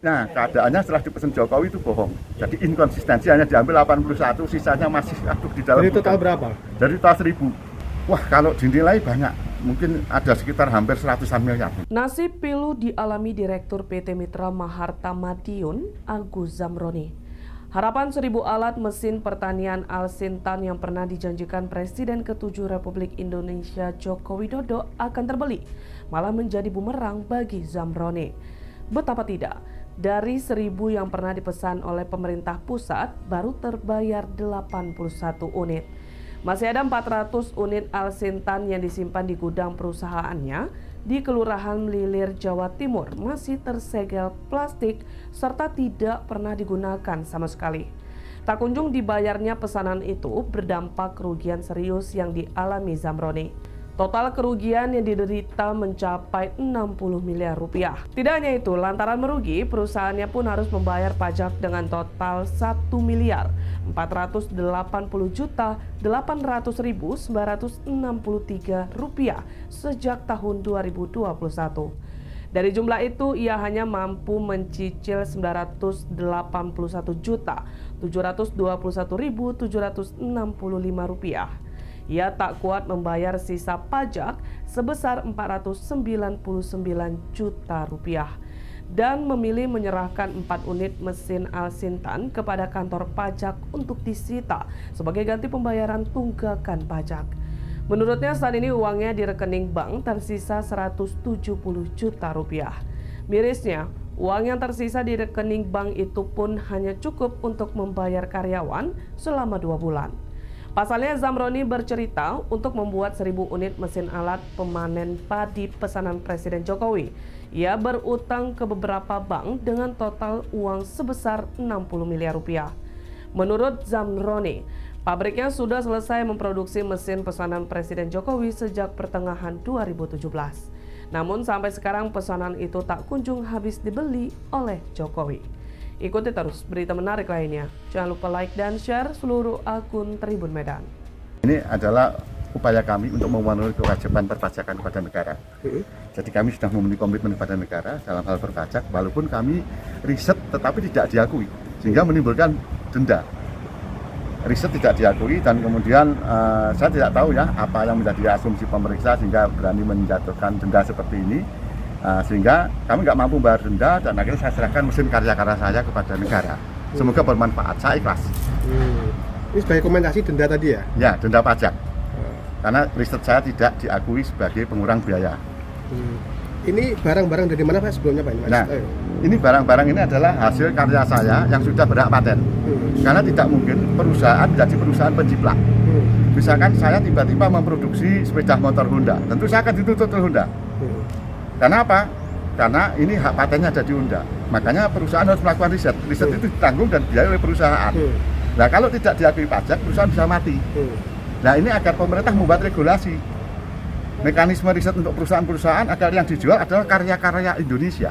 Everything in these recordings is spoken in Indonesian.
Nah, keadaannya setelah dipesan Jokowi itu bohong. Jadi inkonsistensi, hanya diambil 81, sisanya masih di dalam. Dari total berapa? Dari total 1000. Wah, kalau dinilai banyak, mungkin ada sekitar hampir 100-an miliar. Nasib pilu dialami Direktur PT Mitra Maharta Madiun, Agus Zamroni. Harapan 1000 alat mesin pertanian Al-Sintan yang pernah dijanjikan Presiden ke-7 Republik Indonesia Joko Widodo akan terbeli, malah menjadi bumerang bagi Zamroni. Betapa tidak, dari 1000 yang pernah dipesan oleh pemerintah pusat, baru terbayar 81 unit. Masih ada 400 unit Al-Sintan yang disimpan di gudang perusahaannya di Kelurahan Lilir, Jawa Timur masih tersegel plastik serta tidak pernah digunakan sama sekali. Tak kunjung dibayarnya pesanan itu berdampak kerugian serius yang dialami Zamroni. Total kerugian yang diderita mencapai 60 miliar rupiah. Tidak hanya itu, lantaran merugi, perusahaannya pun harus membayar pajak dengan total 1 miliar 480 juta 800.963 rupiah sejak tahun 2021. Dari jumlah itu, ia hanya mampu mencicil 981 juta 721.765 rupiah. Ia tak kuat membayar sisa pajak sebesar 499 juta rupiah dan memilih menyerahkan 4 unit mesin Al-Sintan kepada kantor pajak untuk disita sebagai ganti pembayaran tunggakan pajak. Menurutnya saat ini uangnya di rekening bank tersisa 170 juta rupiah. Mirisnya, uang yang tersisa di rekening bank itu pun hanya cukup untuk membayar karyawan selama 2 bulan. Pasalnya, Zamroni bercerita untuk membuat 1000 unit mesin alat pemanen padi pesanan Presiden Jokowi. Ia berutang ke beberapa bank dengan total uang sebesar 60 miliar rupiah. Menurut Zamroni, pabriknya sudah selesai memproduksi mesin pesanan Presiden Jokowi sejak pertengahan 2017. Namun sampai sekarang pesanan itu tak kunjung habis dibeli oleh Jokowi. Ikuti terus berita menarik lainnya. Jangan lupa like dan share seluruh akun Tribun Medan. Ini adalah upaya kami untuk memenuhi kewajiban perpajakan kepada negara. Jadi kami sudah memenuhi komitmen kepada negara dalam hal berpajak, walaupun kami riset tetapi tidak diakui, sehingga menimbulkan denda. Riset tidak diakui dan kemudian saya tidak tahu ya apa yang menjadi asumsi pemeriksa sehingga berani menjatuhkan denda seperti ini. Sehingga kami nggak mampu bayar denda dan akhirnya saya serahkan mesin karya-karya saya kepada negara. Semoga bermanfaat, saya ikhlas. Ini sebagai kompensasi denda tadi ya? Ya, denda pajak. Karena riset saya tidak diakui sebagai pengurang biaya. Ini barang-barang dari mana Pak sebelumnya Pak? Nah, ini barang-barang ini adalah hasil karya saya yang sudah berhak paten. Karena tidak mungkin perusahaan menjadi perusahaan penciplak. Misalkan saya tiba-tiba memproduksi sepeda motor Honda, tentu saya akan dituntut oleh Honda. Karena apa? Karena ini hak patennya ada di Honda. Makanya perusahaan harus melakukan riset. Riset itu ditanggung dan dibiayai oleh perusahaan. Nah, kalau tidak diakui pajak, perusahaan bisa mati. Nah, ini agar pemerintah membuat regulasi. Mekanisme riset untuk perusahaan-perusahaan agar yang dijual adalah karya-karya Indonesia.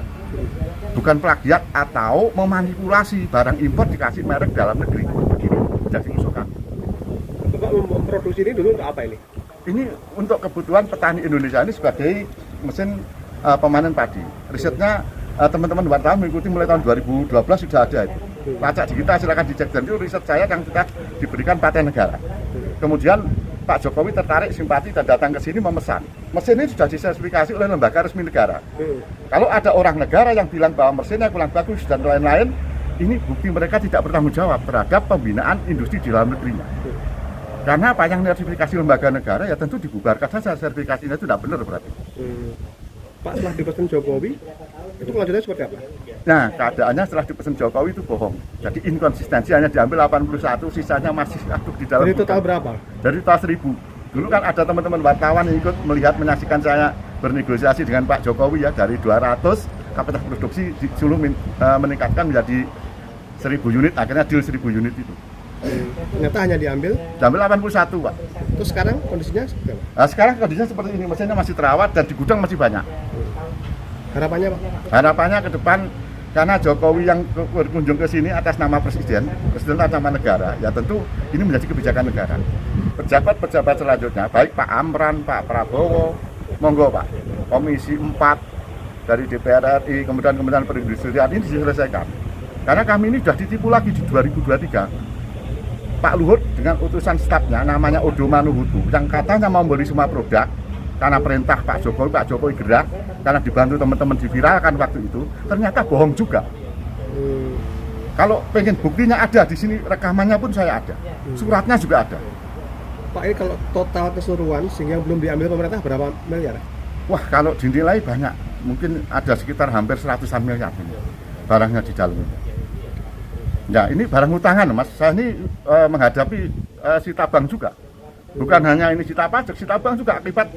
Bukan plagiat atau memanipulasi barang impor dikasih merek dalam negeri. Begini, jadi musuh kami. Bapak memproduksi ini dulu untuk apa ini? Ini untuk kebutuhan petani Indonesia ini sebagai mesin pemanen padi. Risetnya teman-teman wartawan mengikuti mulai tahun 2012 sudah ada itu. Pajak di kita silakan dicek, dan itu riset saya yang sudah diberikan paten negara. Kemudian Pak Jokowi tertarik simpati dan datang ke sini memesan. Mesin ini sudah disertifikasi oleh lembaga resmi negara. Kalau ada orang negara yang bilang bahwa mesinnya kurang bagus dan lain-lain, ini bukti mereka tidak bertanggung jawab terhadap pembinaan industri di dalam negerinya. Karena apa yang sertifikasi lembaga negara ya tentu dibubarkan saja, sertifikasinya itu tidak benar berarti. Pak, setelah dipesan Jokowi, itu kelanjutannya seperti apa? Nah, keadaannya setelah dipesan Jokowi itu bohong. Jadi inkonsistensi, hanya diambil 81, sisanya masih di dalam. Dari total berapa? Dari total 1000. Dulu kan ada teman-teman wartawan yang ikut melihat menyaksikan saya bernegosiasi dengan Pak Jokowi ya, dari 200 kapasitas produksi disuruh meningkatkan menjadi 1000 unit, akhirnya deal 1000 unit itu. Ternyata hanya diambil 81, Pak. Terus sekarang kondisinya seperti apa? Nah, sekarang kondisinya seperti ini, mesinnya masih terawat dan di gudang masih banyak. Harapannya Pak? Harapannya ke depan, karena Jokowi yang berkunjung ke sini atas nama presiden atas nama negara, ya tentu ini menjadi kebijakan negara. Pejabat-pejabat selanjutnya, baik Pak Amran, Pak Prabowo, monggo Pak, Komisi 4, dari DPR RI, kemudian Kementerian Perindustrian ini diselesaikan. Karena kami ini sudah ditipu lagi di 2023. Pak Luhut dengan utusan stafnya namanya Odo Manuhutu yang katanya mau membeli semua produk karena perintah Pak Jokowi gerak, karena dibantu teman-teman diviralkan waktu itu, ternyata bohong juga. Kalau pengen buktinya ada di sini, rekamannya pun saya ada, suratnya juga ada. Pak, ini kalau total keseluruhan sehingga belum diambil pemerintah berapa miliar? Wah, kalau dinilai banyak, mungkin ada sekitar hampir 100-an miliar ini barangnya di dalam ini. Ya, ini barang utangan, Mas. Saya ini menghadapi sita bank juga. Bukan hanya ini sita pajak, sita bank juga akibat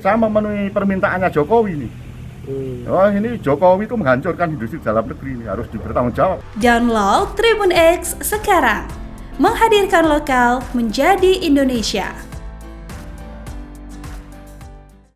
saya memenuhi permintaannya Jokowi ini. Oh, ini Jokowi itu menghancurkan industri dalam negeri ini, harus dibertanggung jawab. Download Tribun X sekarang. Menghadirkan lokal menjadi Indonesia.